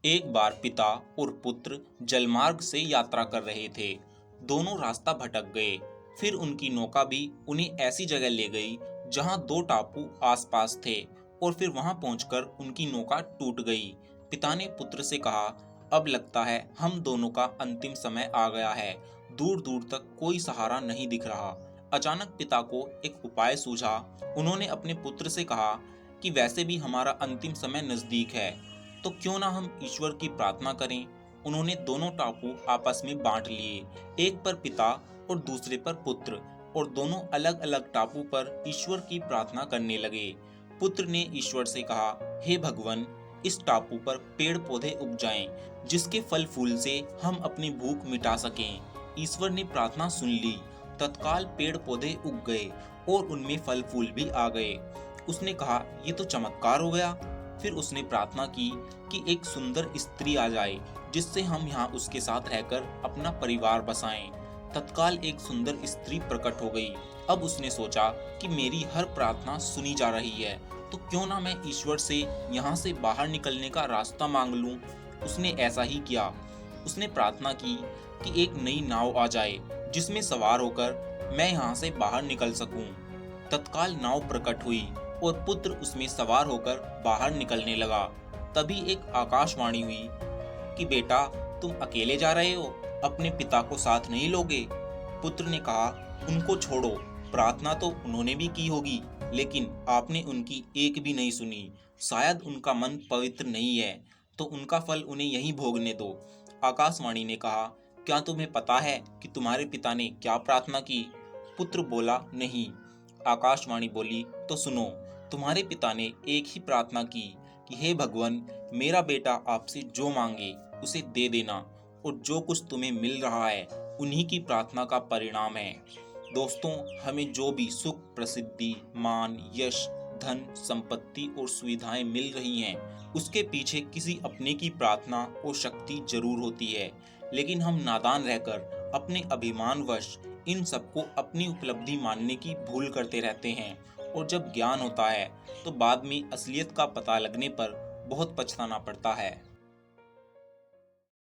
एक बार पिता और पुत्र जलमार्ग से यात्रा कर रहे थे। दोनों रास्ता भटक गए। फिर उनकी नौका भी उन्हें ऐसी जगह ले गई जहां दो टापू आसपास थे और फिर वहां पहुंचकर उनकी नौका टूट गई। पिता ने पुत्र से कहा, अब लगता है हम दोनों का अंतिम समय आ गया है। दूर दूर तक कोई सहारा नहीं दिख रहा। अचानक पिता को एक उपाय सूझा। उन्होंने अपने पुत्र से कहा कि वैसे भी हमारा अंतिम समय नजदीक है, तो क्यों ना हम ईश्वर की प्रार्थना करें। उन्होंने दोनों टापू आपस में बांट लिए, एक पर पिता और दूसरे पर पुत्र, और दोनों अलग अलग टापू पर ईश्वर की प्रार्थना करने लगे। पुत्र ने ईश्वर से कहा, हे भगवान, इस टापू पर पेड़ पौधे उग जाएं, जिसके फल फूल से हम अपनी भूख मिटा सकें। ईश्वर ने प्रार्थना सुन ली। तत्काल पेड़ पौधे उग गए और उनमें फल फूल भी आ गए। उसने कहा, ये तो चमत्कार हो गया। फिर उसने प्रार्थना की कि एक सुंदर स्त्री आ जाए, जिससे हम यहाँ उसके साथ रहकर अपना परिवार बसाएं। तत्काल एक सुंदर स्त्री प्रकट हो गई। अब उसने सोचा कि मेरी हर प्रार्थना सुनी जा रही है, तो क्यों ना मैं ईश्वर से यहाँ से बाहर निकलने का रास्ता मांग लूं। उसने ऐसा ही किया। उसने प्रार्थना की कि एक नई नाव आ जाए, जिसमें सवार होकर मैं यहाँ से बाहर निकल सकूं। तत्काल नाव प्रकट हुई और पुत्र उसमें सवार होकर बाहर निकलने लगा। तभी एक आकाशवाणी हुई कि बेटा, तुम अकेले जा रहे हो, अपने पिता को साथ नहीं लोगे। पुत्र ने कहा, उनको छोड़ो, प्रार्थना तो उन्होंने भी की होगी, लेकिन आपने उनकी एक भी नहीं सुनी। शायद उनका मन पवित्र नहीं है, तो उनका फल उन्हें यहीं भोगने दो। आकाशवाणी ने कहा, क्या तुम्हें पता है कि तुम्हारे पिता ने क्या प्रार्थना की? पुत्र बोला, नहीं। आकाशवाणी बोली, तो सुनो, तुम्हारे पिता ने एक ही प्रार्थना की कि हे भगवान, मेरा बेटा आपसे जो मांगे उसे दे देना, और जो कुछ तुम्हें मिल रहा है उन्हीं की प्रार्थना का परिणाम है। दोस्तों, हमें जो भी सुख, प्रसिद्धि, मान, यश, धन, संपत्ति और सुविधाएं मिल रही हैं, उसके पीछे किसी अपने की प्रार्थना और शक्ति जरूर होती है। लेकिन हम नादान रहकर अपने अभिमानवश इन सबको अपनी उपलब्धि मानने की भूल करते रहते हैं, और जब ज्ञान होता है तो बाद में असलियत का पता लगने पर बहुत पछताना पड़ता है।